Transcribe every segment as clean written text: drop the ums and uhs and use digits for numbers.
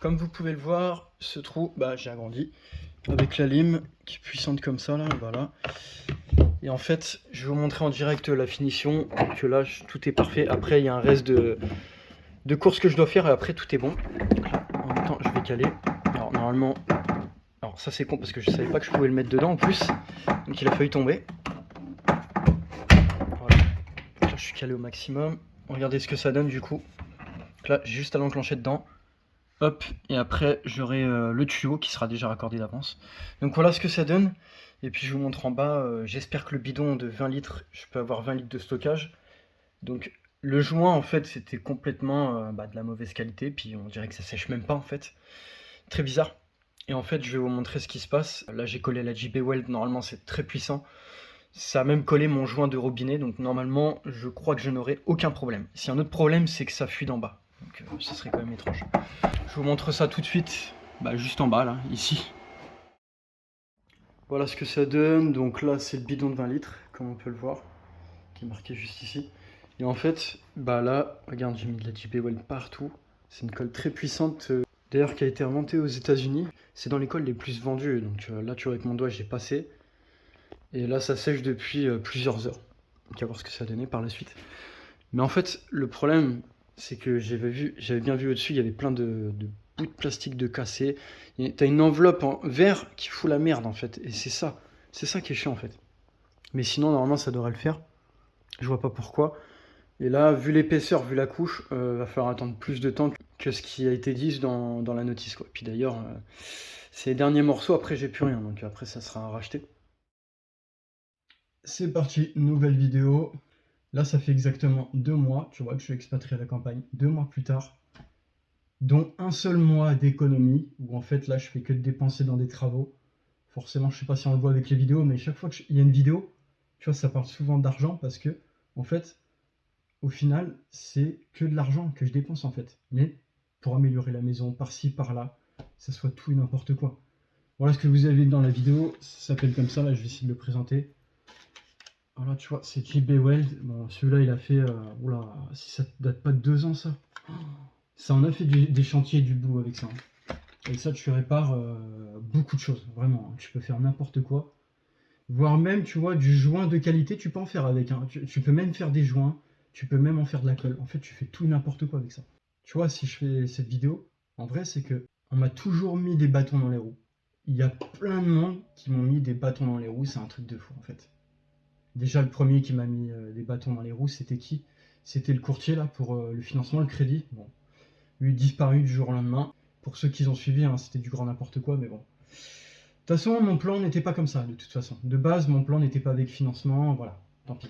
Comme vous pouvez le voir, ce trou, j'ai agrandi avec la lime qui est puissante comme ça, là, voilà. Et en fait, je vais vous montrer en direct la finition, que là, tout est parfait. Après, il y a un reste de courses que je dois faire et après, tout est bon. En même temps, je vais caler. Alors, normalement, alors ça c'est con parce que je savais pas que je pouvais le mettre dedans en plus. Donc, il a failli tomber. Voilà. Là, je suis calé au maximum. Regardez ce que ça donne du coup. Donc là, j'ai juste à l'enclencher dedans. Hop, et après j'aurai le tuyau qui sera déjà raccordé d'avance. Donc voilà ce que ça donne. Et puis je vous montre en bas, j'espère que le bidon de 20 litres, je peux avoir 20 litres de stockage. Donc le joint en fait c'était complètement de la mauvaise qualité, puis on dirait que ça sèche même pas en fait. Très bizarre. Et en fait je vais vous montrer ce qui se passe. Là j'ai collé la JB Weld, normalement c'est très puissant. Ça a même collé mon joint de robinet, donc normalement je crois que je n'aurai aucun problème. Si y a un autre problème c'est que ça fuit d'en bas. Donc ça serait quand même étrange. Je vous montre ça tout de suite, juste en bas là, ici. Voilà ce que ça donne, donc là c'est le bidon de 20 litres, comme on peut le voir, qui est marqué juste ici. Et en fait, là, regarde, j'ai mis de la JB Weld partout. C'est une colle très puissante, d'ailleurs qui a été inventée aux États-Unis. C'est dans les colles les plus vendues, donc là tu vois avec mon doigt j'ai passé. Et là ça sèche depuis plusieurs heures. Donc on va voir ce que ça a donné par la suite. Mais en fait, le problème, c'est que j'avais bien vu au-dessus, il y avait plein de bouts de plastique de cassés. T'as une enveloppe en verre qui fout la merde en fait. Et c'est ça qui est chiant en fait. Mais sinon, normalement, ça devrait le faire. Je vois pas pourquoi. Et là, vu l'épaisseur, vu la couche, va falloir attendre plus de temps que ce qui a été dit dans la notice, quoi. Puis d'ailleurs, c'est les derniers morceaux, après j'ai plus rien, donc après ça sera à racheter. C'est parti, nouvelle vidéo. Là, ça fait exactement 2 mois, tu vois, que je suis expatrié à la campagne. 2 mois plus tard, dont un seul mois d'économie, où en fait, là, je fais que de dépenser dans des travaux. Forcément, je sais pas si on le voit avec les vidéos, mais chaque fois qu'il y a une vidéo, tu vois, ça parle souvent d'argent parce que, en fait, au final, c'est que de l'argent que je dépense, en fait. Mais pour améliorer la maison, par-ci, par-là, ça soit tout et n'importe quoi. Voilà ce que vous avez dans la vidéo, ça s'appelle comme ça, là, je vais essayer de le présenter. Voilà, tu vois, c'est JB Weld. Bon, celui-là, il a fait. Oula, si ça date pas de 2 ans, ça. Ça en a fait des chantiers du bout avec ça. Avec ça, tu répares beaucoup de choses, vraiment. Tu peux faire n'importe quoi. Voire même, tu vois, du joint de qualité, tu peux en faire avec. Hein. Tu peux même faire des joints. Tu peux même en faire de la colle. En fait, tu fais tout n'importe quoi avec ça. Tu vois, si je fais cette vidéo, en vrai, c'est que on m'a toujours mis des bâtons dans les roues. Il y a plein de monde qui m'ont mis des bâtons dans les roues. C'est un truc de fou, en fait. Déjà, le premier qui m'a mis des bâtons dans les roues, c'était qui? C'était le courtier là pour le financement, le crédit. Bon, lui disparu du jour au lendemain. Pour ceux qui ont suivi, hein, c'était du grand n'importe quoi, mais bon. De toute façon, mon plan n'était pas comme ça, de toute façon. De base, mon plan n'était pas avec financement, voilà, tant pis.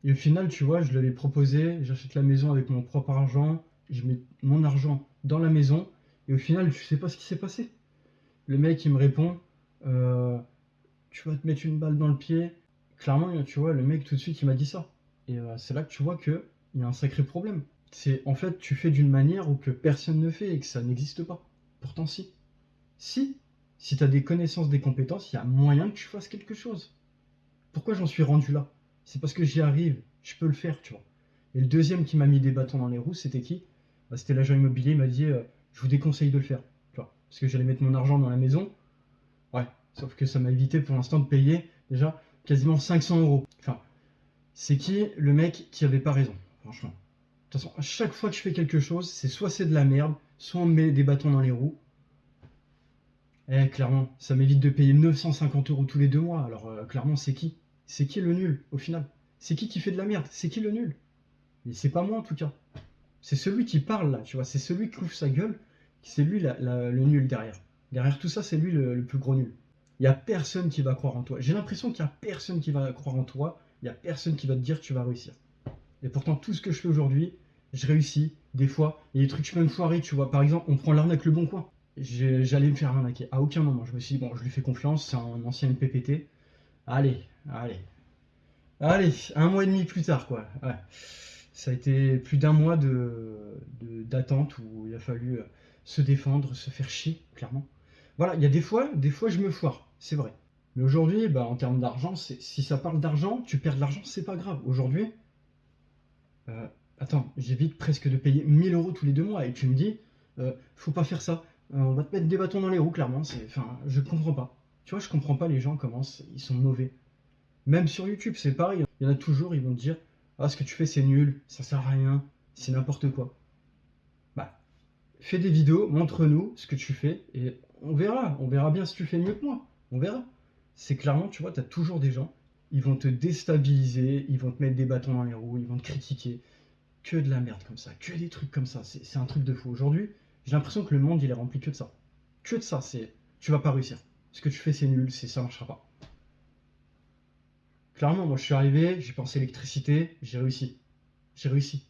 Et au final, tu vois, je l'avais proposé, j'achète la maison avec mon propre argent, je mets mon argent dans la maison, et au final, je sais pas ce qui s'est passé. Le mec, il me répond, tu vas te mettre une balle dans le pied. Clairement, tu vois, le mec, tout de suite, il m'a dit ça. Et c'est là que tu vois qu'il y a un sacré problème. C'est en fait, tu fais d'une manière où que personne ne fait et que ça n'existe pas. Pourtant, si. Si tu as des connaissances, des compétences, il y a moyen que tu fasses quelque chose. Pourquoi j'en suis rendu là? C'est parce que j'y arrive, je peux le faire, tu vois. Et le deuxième qui m'a mis des bâtons dans les roues, c'était qui? C'était l'agent immobilier, il m'a dit je vous déconseille de le faire. Tu vois, parce que j'allais mettre mon argent dans la maison. Ouais, sauf que ça m'a évité pour l'instant de payer déjà quasiment 500 euros. Enfin, c'est qui le mec qui avait pas raison, franchement. De toute façon, à chaque fois que je fais quelque chose, c'est soit c'est de la merde, soit on me met des bâtons dans les roues. Eh, clairement, ça m'évite de payer 950 euros tous les 2 mois. Alors, clairement, c'est qui? C'est qui le nul, au final? C'est qui fait de la merde? C'est qui le nul? Mais c'est pas moi, en tout cas. C'est celui qui parle, là, tu vois. C'est celui qui ouvre sa gueule. C'est lui le nul derrière. Derrière tout ça, c'est lui le plus gros nul. Il n'y a personne qui va croire en toi. J'ai l'impression qu'il n'y a personne qui va croire en toi. Il n'y a personne qui va te dire que tu vas réussir. Et pourtant, tout ce que je fais aujourd'hui, je réussis. Des fois, il y a des trucs que je peux me foirer, tu vois. Par exemple, on prend l'arnaque Le Bon Coin. J'allais me faire arnaquer. À aucun moment. Je me suis dit, bon, je lui fais confiance, c'est un ancien PPT. Allez, un mois et demi plus tard, quoi. Ouais. Ça a été plus d'un mois d'attente où il a fallu se défendre, se faire chier, clairement. Voilà, il y a des fois, je me foire, c'est vrai. Mais aujourd'hui, en termes d'argent, si ça parle d'argent, tu perds de l'argent, c'est pas grave. Aujourd'hui, attends, j'évite presque de payer 1000 euros tous les 2 mois et tu me dis, faut pas faire ça. On va te mettre des bâtons dans les roues, clairement. Enfin, je comprends pas. Tu vois, je comprends pas les gens comment ils sont mauvais. Même sur YouTube, c'est pareil. Il y en a toujours, ils vont te dire, ah, ce que tu fais, c'est nul, ça sert à rien, c'est n'importe quoi. Bah, fais des vidéos, montre-nous ce que tu fais, et on verra bien si tu fais mieux que moi, on verra. C'est clairement, tu vois, tu as toujours des gens, ils vont te déstabiliser, ils vont te mettre des bâtons dans les roues, ils vont te critiquer, que de la merde comme ça, que des trucs comme ça, c'est un truc de fou. Aujourd'hui, j'ai l'impression que le monde, il est rempli que de ça. Que de ça, tu vas pas réussir. Ce que tu fais, c'est nul, ça marchera pas. Clairement, moi je suis arrivé, j'ai pensé électricité, j'ai réussi. J'ai réussi.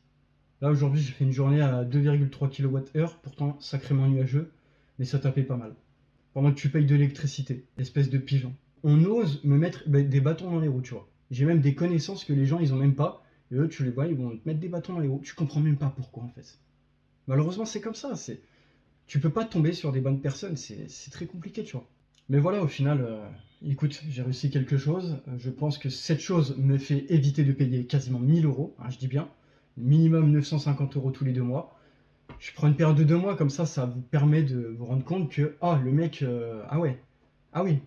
Là aujourd'hui, j'ai fait une journée à 2,3 kWh, pourtant sacrément nuageux, mais ça tapait pas mal. Pendant que tu payes de l'électricité, espèce de pigeon. On ose me mettre des bâtons dans les roues, tu vois. J'ai même des connaissances que les gens ils ont même pas, et eux tu les vois, ils vont te mettre des bâtons dans les roues. Tu comprends même pas pourquoi en fait. Malheureusement, c'est comme ça. Tu peux pas tomber sur des bonnes personnes, c'est très compliqué, tu vois. Mais voilà, au final, écoute, j'ai réussi quelque chose. Je pense que cette chose me fait éviter de payer quasiment 1000 euros, hein, je dis bien, minimum 950 euros tous les 2 mois. Je prends une période de 2 mois, comme ça vous permet de vous rendre compte que, ah, le mec, ah ouais, ah oui,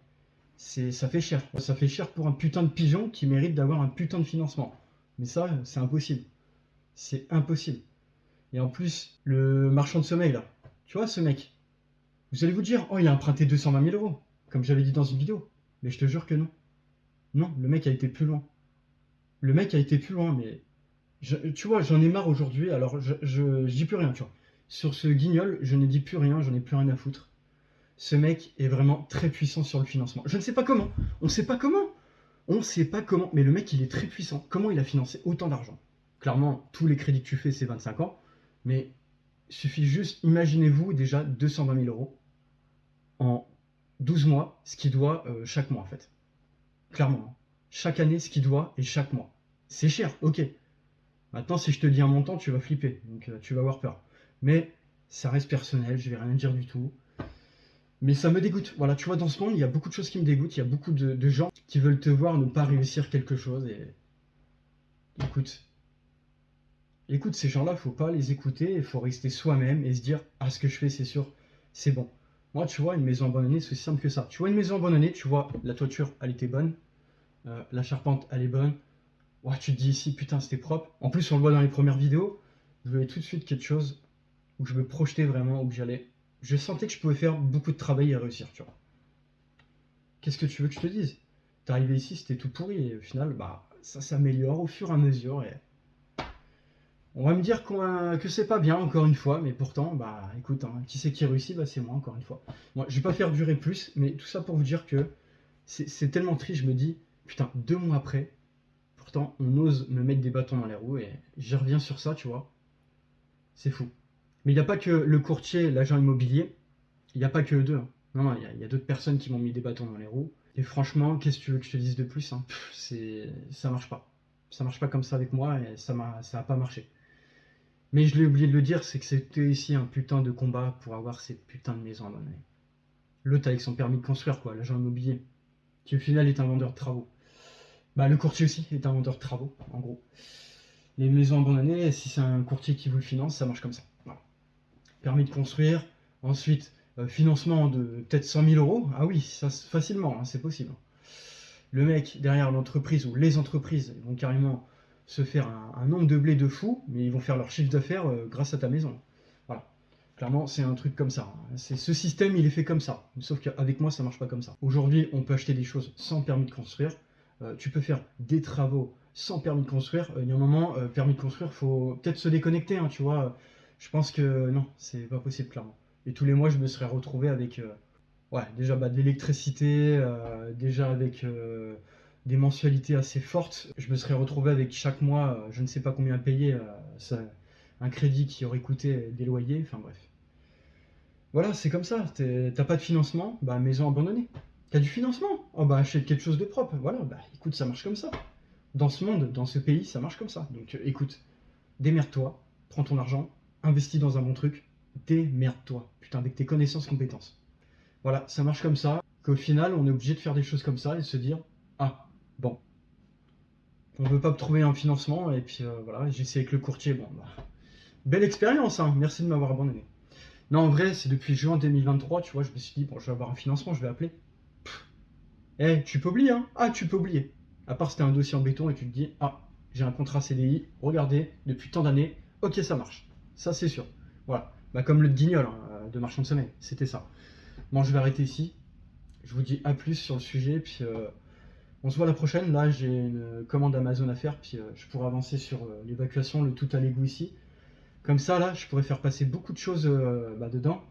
ça fait cher. Ça fait cher pour un putain de pigeon qui mérite d'avoir un putain de financement. Mais ça, c'est impossible. C'est impossible. Et en plus, le marchand de sommeil, là, tu vois, ce mec, vous allez vous dire, oh, il a emprunté 220 000 euros, comme j'avais dit dans une vidéo. Mais je te jure que non. Non, le mec a été plus loin. Le mec a été plus loin, mais tu vois, j'en ai marre aujourd'hui, alors je dis plus rien, tu vois. Sur ce guignol, je ne dis plus rien, j'en ai plus rien à foutre. Ce mec est vraiment très puissant sur le financement. Je ne sais pas comment, on ne sait pas comment, on ne sait pas comment, mais le mec il est très puissant. Comment il a financé autant d'argent? Clairement, tous les crédits que tu fais, c'est 25 ans, mais il suffit juste, imaginez-vous déjà 220 000 euros en 12 mois, ce qu'il doit chaque mois en fait. Clairement, hein. Chaque année, ce qu'il doit et chaque mois. C'est cher, ok. Maintenant, si je te dis un montant, tu vas flipper, donc tu vas avoir peur. Mais ça reste personnel, je vais rien dire du tout. Mais ça me dégoûte. Voilà, tu vois, dans ce monde, il y a beaucoup de choses qui me dégoûtent. Il y a beaucoup de gens qui veulent te voir ne pas réussir quelque chose. Et écoute, écoute, ces gens-là, faut pas les écouter. Il faut rester soi-même et se dire, ah, ce que je fais, c'est sûr, c'est bon. Moi, tu vois, une maison abandonnée, c'est aussi simple que ça. Tu vois une maison abandonnée, tu vois, la toiture, elle était bonne. La charpente, elle est bonne. Ouais, tu te dis ici, putain, c'était propre. En plus, on le voit dans les premières vidéos. Je voulais tout de suite quelque chose où je me projetais vraiment, où j'allais. Je sentais que je pouvais faire beaucoup de travail et réussir, tu vois. Qu'est-ce que tu veux que je te dise? T'es arrivé ici, c'était tout pourri, et au final, bah, ça s'améliore au fur et à mesure. Et on va me dire que c'est pas bien, encore une fois, mais pourtant, bah, écoute, hein, qui c'est qui réussit? Bah, c'est moi, encore une fois. Moi, je vais pas faire durer plus, mais tout ça pour vous dire que c'est tellement triste, je me dis, putain, 2 mois après, pourtant, on ose me mettre des bâtons dans les roues, et j'y reviens sur ça, tu vois. C'est fou. Mais il n'y a pas que le courtier, l'agent immobilier, il n'y a pas que eux deux, hein. Non, non, il y a d'autres personnes qui m'ont mis des bâtons dans les roues. Et franchement, qu'est-ce que tu veux que je te dise de plus, hein? Ça marche pas. Ça marche pas comme ça avec moi et ça a pas marché. Mais je l'ai oublié de le dire, c'est que c'était ici un putain de combat pour avoir cette putain de maison abandonnée. L'autre avec son permis de construire, quoi, l'agent immobilier, qui au final est un vendeur de travaux. Bah, le courtier aussi est un vendeur de travaux, en gros. Les maisons abandonnées, si c'est un courtier qui vous le finance, ça marche comme ça. Voilà. Permis de construire, ensuite financement de peut-être 100 000 euros. Ah oui, ça facilement, hein, c'est possible. Le mec derrière l'entreprise ou les entreprises ils vont carrément se faire un nombre de blé de fou, mais ils vont faire leur chiffre d'affaires grâce à ta maison. Voilà. Clairement, c'est un truc comme ça. Ce système, il est fait comme ça. Sauf qu'avec moi, ça marche pas comme ça. Aujourd'hui, on peut acheter des choses sans permis de construire. Tu peux faire des travaux sans permis de construire. Il y a un moment, permis de construire, faut peut-être se déconnecter, hein, tu vois. Je pense que non, c'est pas possible, clairement. Et tous les mois, je me serais retrouvé avec ouais, déjà bah, de l'électricité, déjà avec des mensualités assez fortes. Je me serais retrouvé avec chaque mois, je ne sais pas combien payer, un crédit qui aurait coûté des loyers, enfin bref. Voilà, c'est comme ça. T'as pas de financement, bah maison abandonnée. T'as du financement, oh bah achète quelque chose de propre. Voilà, bah écoute, ça marche comme ça. Dans ce monde, dans ce pays, ça marche comme ça. Donc écoute, démerde-toi, prends ton argent, investis dans un bon truc, démerde-toi. Putain, avec tes connaissances, compétences. Voilà, ça marche comme ça, qu'au final, on est obligé de faire des choses comme ça et de se dire, ah, bon, on veut pas trouver un financement, et puis voilà, j'ai essayé avec le courtier, bon, bah, belle expérience, hein, merci de m'avoir abandonné. Non, en vrai, c'est depuis juin 2023, tu vois, je me suis dit, bon, je vais avoir un financement, je vais appeler. Eh, tu peux oublier, hein? Ah, tu peux oublier. À part si t'as un dossier en béton et tu te dis, ah, j'ai un contrat CDI, regardez, depuis tant d'années, ok, ça marche. Ça, c'est sûr. Voilà. Bah, comme le Guignol hein, de Marchand de Sommeil, c'était ça. Bon, je vais arrêter ici. Je vous dis à plus sur le sujet, puis on se voit la prochaine. Là, j'ai une commande Amazon à faire, puis je pourrai avancer sur l'évacuation, le tout à l'égout ici. Comme ça, là, je pourrais faire passer beaucoup de choses dedans.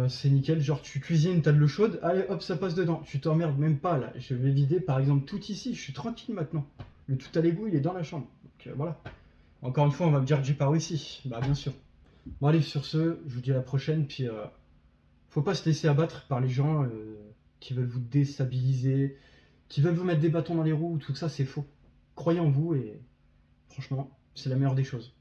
C'est nickel, genre tu cuisines, t'as de l'eau chaude, allez hop, ça passe dedans. Tu t'emmerdes même pas là. Je vais vider par exemple tout ici, je suis tranquille maintenant. Le tout à l'égout, il est dans la chambre. Donc voilà. Encore une fois, on va me dire que j'ai pas réussi. Bah bien sûr. Bon allez, sur ce, je vous dis à la prochaine, puis faut pas se laisser abattre par les gens qui veulent vous déstabiliser, qui veulent vous mettre des bâtons dans les roues, tout ça c'est faux. Croyez en vous et franchement, c'est la meilleure des choses.